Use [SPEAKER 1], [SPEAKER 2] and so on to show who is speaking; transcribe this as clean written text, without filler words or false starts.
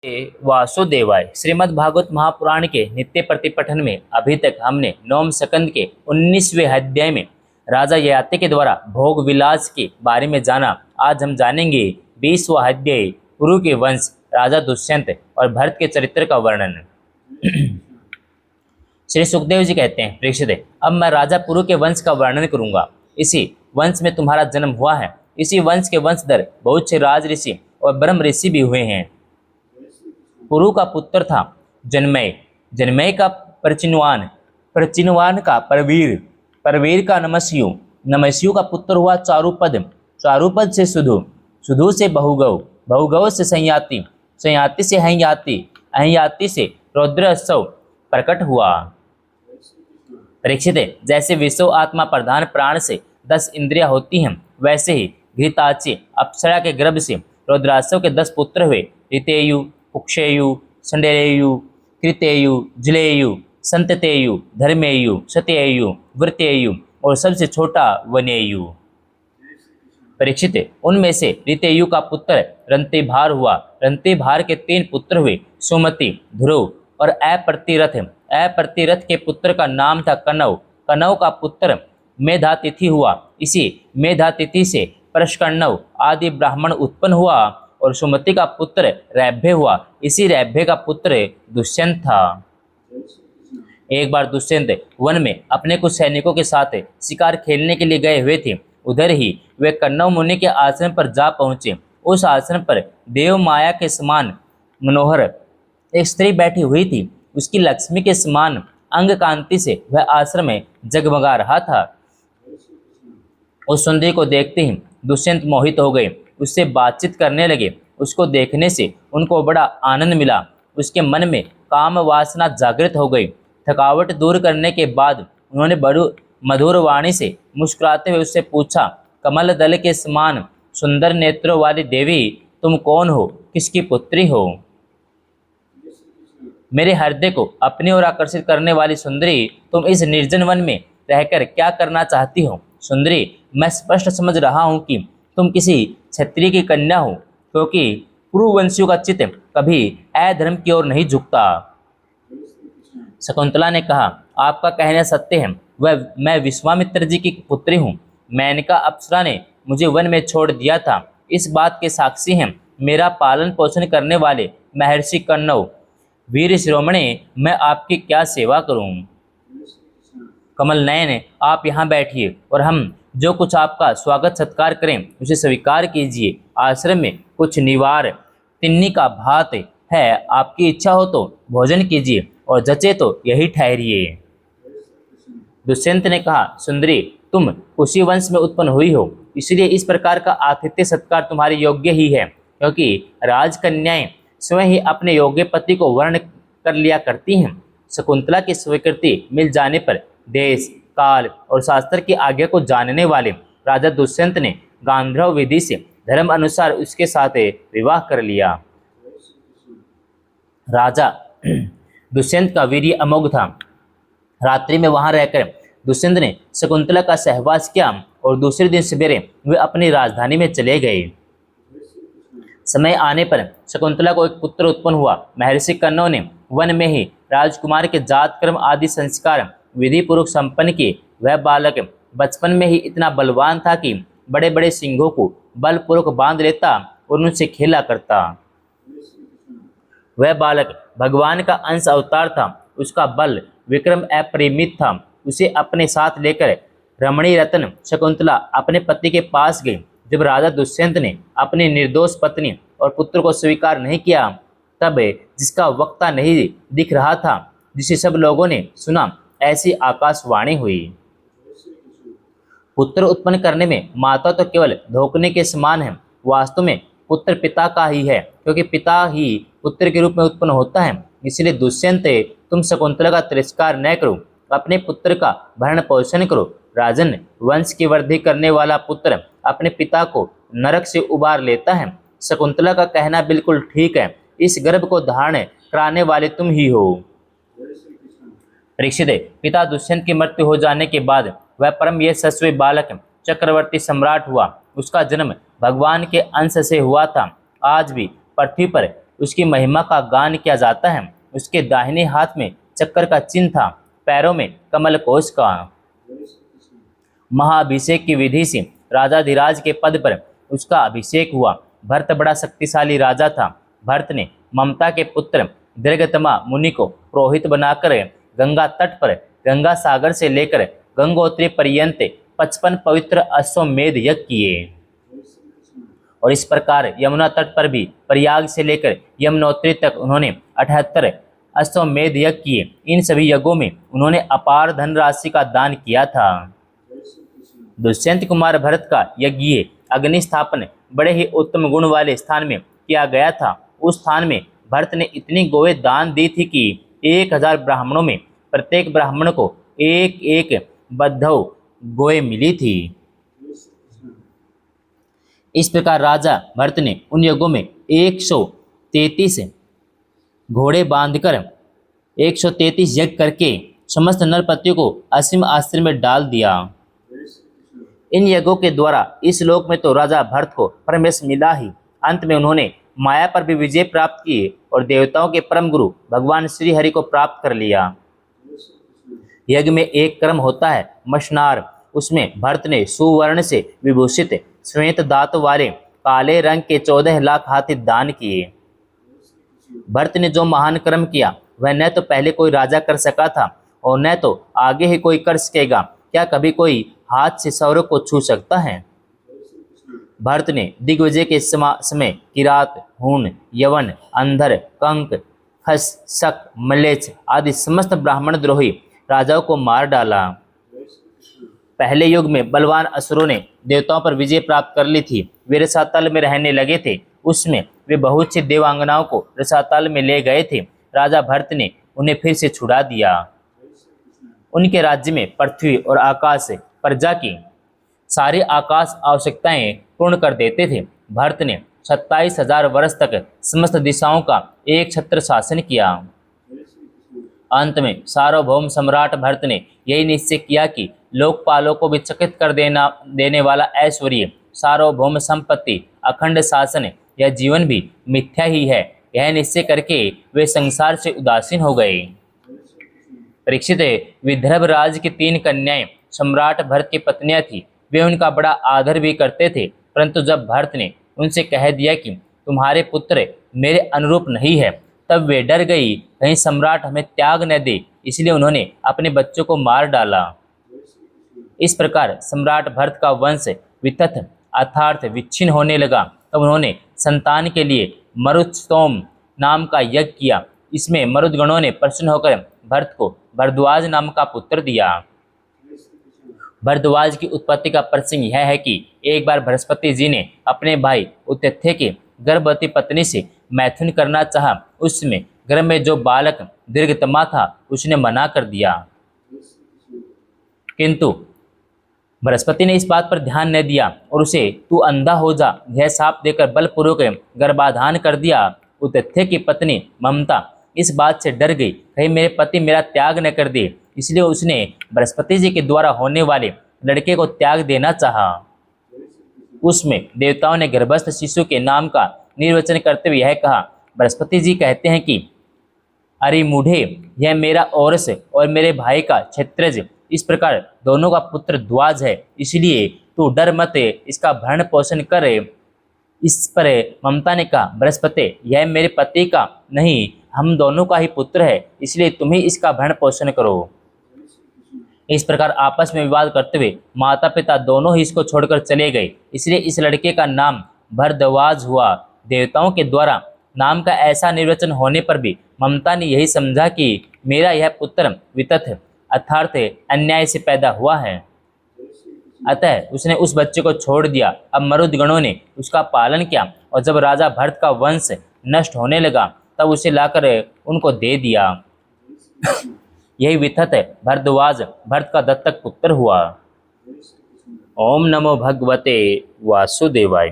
[SPEAKER 1] वासुदेवाय। श्रीमद् भागवत महापुराण के नित्य प्रतिपठन में अभी तक हमने नवम स्कंद के 19वें अध्याय में राजा ययाति के द्वारा भोग विलास के बारे में जाना। आज हम जानेंगे 20वां अध्याय कुरु के वंश, राजा दुष्यंत और भरत के चरित्र का वर्णन। श्री सुखदेव जी कहते हैं, परीक्षित, अब मैं राजा पुरु के वंश का वर्णन करूंगा। इसी वंश में तुम्हारा जन्म हुआ है। इसी वंश के वंशधर बहुत से राज ऋषि और ब्रह्म ऋषि भी हुए हैं। पुरु का पुत्र था जनमेय, जनमेय का प्रचिनवान, प्रचिनवान का परवीर, परवीर का नमस्यु, नमस्यु का पुत्र हुआ चारुपद, चारुपद से सुधु, सुधु से बहुगौ, बहुगौ से संयाति, संयाति से हंयाति, अहयाति से रौद्रस्व प्रकट हुआ। परीक्षित, जैसे विश्व आत्मा प्रधान प्राण से 10 इंद्रियां होती हैं, वैसे ही घृताची अप्सरा के गर्भ से रौद्रास्व के 10 पुत्र हुए। ऋतेयु, कुक्षेयु, संडेयु, कृतेयु, जलेयु, संततेयु, धर्मेयु, सत्ययु, वृतेयु और सबसे छोटा वनेयु। परीक्षित, उनमें से ऋतेयु का पुत्र रंतिभार हुआ। रंतिभार के 3 पुत्र हुए, सुमति, ध्रुव और अप्रतिरथ। अप्रतिरथ के पुत्र का नाम था कनव। कनव का पुत्र मेधातिथि हुआ। इसी मेधातिथि से प्रष्कण्णव आदि ब्राह्मण उत्पन्न हुआ और सुमति का पुत्र रैभ्य हुआ। इसी रैभ्य का पुत्र दुष्यंत था। एक बार दुष्यंत वन में अपने कुछ सैनिकों के साथ शिकार खेलने के लिए गए हुए थे। उधर ही वे कन्नव मुनि के आश्रम पर जा पहुंचे। उस आश्रम पर देव माया के समान मनोहर एक स्त्री बैठी हुई थी। उसकी लक्ष्मी के समान अंग कांति से वह आश्रम में जगमगा रहा था। उस सुंदरी को देखते ही दुष्यंत मोहित हो गए, उससे बातचीत करने लगे। उसको देखने से उनको बड़ा आनंद मिला। उसके मन में काम वासना जागृत हो गई। थकावट दूर करने के बाद उन्होंने बड़ी मधुर वाणी से मुस्कुराते हुए उससे पूछा, कमल दल के समान सुंदर नेत्रों वाली देवी, तुम कौन हो? किसकी पुत्री हो? मेरे हृदय को अपनी ओर आकर्षित करने वाली सुंदरी, तुम इस निर्जन वन में रहकर क्या करना चाहती हो? सुंदरी, मैं स्पष्ट समझ रहा हूँ कि तुम किसी क्षत्रिय की कन्या हो, क्योंकि कुरुवंशियों का चित्त कभी अधर्म की ओर नहीं झुकता। शकुंतला ने कहा, आपका कहना सत्य है। मैं विश्वामित्र जी की पुत्री हूँ। मेनका अप्सरा ने मुझे वन में छोड़ दिया था। इस बात के साक्षी हैं मेरा पालन पोषण करने वाले महर्षि कण्व। वीर शिरोमणि, मैं आपकी क्या सेवा करूं? कमल नयन, आप यहाँ बैठिए और हम जो कुछ आपका स्वागत सत्कार करें उसे स्वीकार कीजिए। आश्रम में कुछ निवार तिन्नी का भात है, आपकी इच्छा हो तो भोजन कीजिए और जचे तो यही ठहरिए। दुष्यंत ने कहा, सुंदरी, तुम उसी वंश में उत्पन्न हुई हो, इसलिए इस प्रकार का आतिथ्य सत्कार तुम्हारे योग्य ही है, क्योंकि राजकन्याएं स्वयं ही अपने योग्य पति को वर्ण कर लिया करती हैं। शकुंतला की स्वीकृति मिल जाने पर देश, काल और शास्त्र की आज्ञा को जानने वाले राजा दुष्यंत ने गांधर्व विधि से धर्म अनुसार उसके साथ विवाह कर लिया। राजा दुष्यंत का वीर्य अमोघ था। रात्रि में वहां रहकर दुष्यंत ने शकुंतला का सहवास किया और दूसरे दिन सवेरे वे अपनी राजधानी में चले गए। समय आने पर शकुंतला को एक पुत्र उत्पन्न हुआ। महर्षि कण्व ने वन में ही राजकुमार के जात कर्म आदि संस्कार विधि पूर्वक संपन्न किए। वह बालक बचपन में ही इतना बलवान था कि बड़े बड़े सिंहों को बलपूर्वक बांध लेता और उनसे खेला करता। वह बालक भगवान का अंश अवतार था। उसका बल विक्रम अपरिमित था। उसे अपने साथ लेकर रमणी रत्न शकुंतला अपने पति के पास गई। जब राजा दुष्यंत ने अपनी निर्दोष पत्नी और पुत्र को स्वीकार नहीं किया, तब जिसका वक्ता नहीं दिख रहा था, जिसे सब लोगों ने सुना, ऐसी आकाशवाणी हुई। पुत्र उत्पन्न करने में माता तो केवल धोखने के समान है। वास्तव में पुत्र पिता का ही है, क्योंकि पिता ही पुत्र के रूप में उत्पन्न होता है। इसलिए दुष्यंत, तुम शकुंतला का तिरस्कार न करो, अपने पुत्र का भरण पोषण करो। राजन, वंश की वृद्धि करने वाला पुत्र अपने पिता को नरक से उबार लेता है। शकुंतला का कहना बिल्कुल ठीक है। इस गर्भ को धारण कराने वाले तुम ही हो। परीक्षित, पिता दुष्यंत की मृत्यु हो जाने के बाद वह परम यशस्वी बालक चक्रवर्ती सम्राट हुआ। उसका जन्म भगवान के अंश से हुआ था। आज भी पृथ्वी पर उसकी महिमा का गान किया जाता है। उसके दाहिने हाथ में चक्कर का चिन्ह था, पैरों में कमल कोश का। महाअभिषेक की विधि से राजाधिराज के पद पर उसका अभिषेक हुआ। भरत बड़ा शक्तिशाली राजा था। भरत ने ममता के पुत्र दीर्घतमा मुनि को पुरोहित बनाकर गंगा तट पर गंगा सागर से लेकर गंगोत्री पर्यंत 55 पवित्र अश्वमेध यज्ञ किए। और इस प्रकार यमुना तट पर भी प्रयाग से लेकर यमुनोत्री तक उन्होंने 78 अश्वमेध यज्ञ किए। इन सभी यज्ञों में उन्होंने अपार धनराशि का दान किया था। दुष्यंत कुमार भरत का यज्ञीय अग्नि स्थापन बड़े ही उत्तम गुण वाले स्थान में किया गया था। उस स्थान में भरत ने इतनी गोएं दान दी थी कि 1000 ब्राह्मणों में प्रत्येक ब्राह्मण को एक एक बद्धव गोएं मिली थी। इस प्रकार राजा भरत ने उन यज्ञों में 133 घोड़े बांधकर 133 यज्ञ करके समस्त नरपतियों को असीम आश्चर्य में डाल दिया। इन यज्ञों के द्वारा इस लोक में तो राजा भरत को परमेश मिला ही, अंत में उन्होंने माया पर भी विजय प्राप्त किए और देवताओं के परम गुरु भगवान श्री हरि को प्राप्त कर लिया। यज्ञ में एक कर्म होता है मशनार। उसमें भरत ने सुवर्ण से विभूषित श्वेत दांत वाले काले रंग के 14 लाख हाथी दान किए। भरत ने जो महान कर्म किया वह न तो पहले कोई राजा कर सका था और न तो आगे ही कोई कर सकेगा। क्या कभी कोई हाथ से सौरभ को छू सकता है? भरत ने दिग्विजय के समय किरात, हूण, यवन, अंधर, कंक, खस, शक, मलेच्छ आदि समस्त ब्राह्मण द्रोही राजाओं को मार डाला। पहले युग में बलवान असुरों ने देवताओं पर विजय प्राप्त कर ली थी। वे रसातल में रहने लगे थे। उसमें वे बहुत सी देवांगनाओं को रसातल में ले गए थे। राजा भरत ने उन्हें फिर से छुड़ा दिया। उनके राज्य में पृथ्वी और आकाश प्रजा की सारी आकाश आवश्यकताएं पूर्ण कर देते थे। भरत ने 27,000 वर्ष तक समस्त दिशाओं का एक छत्र शासन किया। अंत में सार्वभौम सम्राट भरत ने यही निश्चय किया कि लोकपालों को भी चकित कर देने वाला ऐश्वर्य, सार्वभौम संपत्ति, अखंड शासन, यह जीवन भी मिथ्या ही है। यह निश्चय करके वे संसार से उदासीन हो गए। परीक्षित, विदर्भ राज की 3 कन्याएं सम्राट भरत की पत्नियां थीं। वे उनका बड़ा आदर भी करते थे, परंतु जब भरत ने उनसे कह दिया कि तुम्हारे पुत्र मेरे अनुरूप नहीं है, तब वे डर गई कहीं सम्राट हमें त्याग न दे, इसलिए उन्होंने अपने बच्चों को मार डाला। इस प्रकार सम्राट भरत का वंश वितथ अर्थात विच्छिन्न होने लगा। तब उन्होंने संतान के लिए मरुत्सोम नाम का यज्ञ किया। इसमें मरुदगणों ने प्रसन्न होकर भरत को भरद्वाज नाम का पुत्र दिया। भरद्वाज की उत्पत्ति का प्रसंग यह है कि एक बार बृहस्पति जी ने अपने भाई उतथ्य की गर्भवती पत्नी से मैथुन करना चाहा। उसमें गर्भ में जो बालक दीर्घतमा था उसने मना कर दिया, किंतु बृहस्पति ने इस बात पर ध्यान न दिया और उसे तू अंधा हो जा यह शाप देकर बलपूर्वक गर्भाधान कर दिया। उतथ्य की पत्नी ममता इस बात से डर गई कहीं मेरे पति मेरा त्याग न कर दे, इसलिए उसने बृहस्पति जी के द्वारा होने वाले लड़के को त्याग देना चाहा। उसमें देवताओं ने गर्भस्थ शिशु के नाम का निर्वचन करते हुए यह कहा, बृहस्पति जी कहते हैं कि अरे मूढ़े, यह मेरा औरस और मेरे भाई का क्षत्रज इस प्रकार दोनों का पुत्र ध्वज है, इसलिए तू डर मत, इसका भरण पोषण कर। इस पर ममता ने कहा, बृहस्पति यह मेरे पति का नहीं, हम दोनों का ही पुत्र है, इसलिए तुम ही इसका भरण पोषण करो। इस प्रकार आपस में विवाद करते हुए माता पिता दोनों ही इसको छोड़कर चले गए, इसलिए इस लड़के का नाम भरद्वाज हुआ। देवताओं के द्वारा नाम का ऐसा निर्वचन होने पर भी ममता ने यही समझा कि मेरा यह पुत्र वितथ अर्थात अन्याय से पैदा हुआ है, अतः उसने उस बच्चे को छोड़ दिया। अब मरुदगणों ने उसका पालन किया और जब राजा भरत का वंश नष्ट होने लगा तब उसे लाकर उनको दे दिया। यही वितथ भरद्वाज भरत का दत्तक पुत्र हुआ। ओम नमो भगवते वासुदेवाय।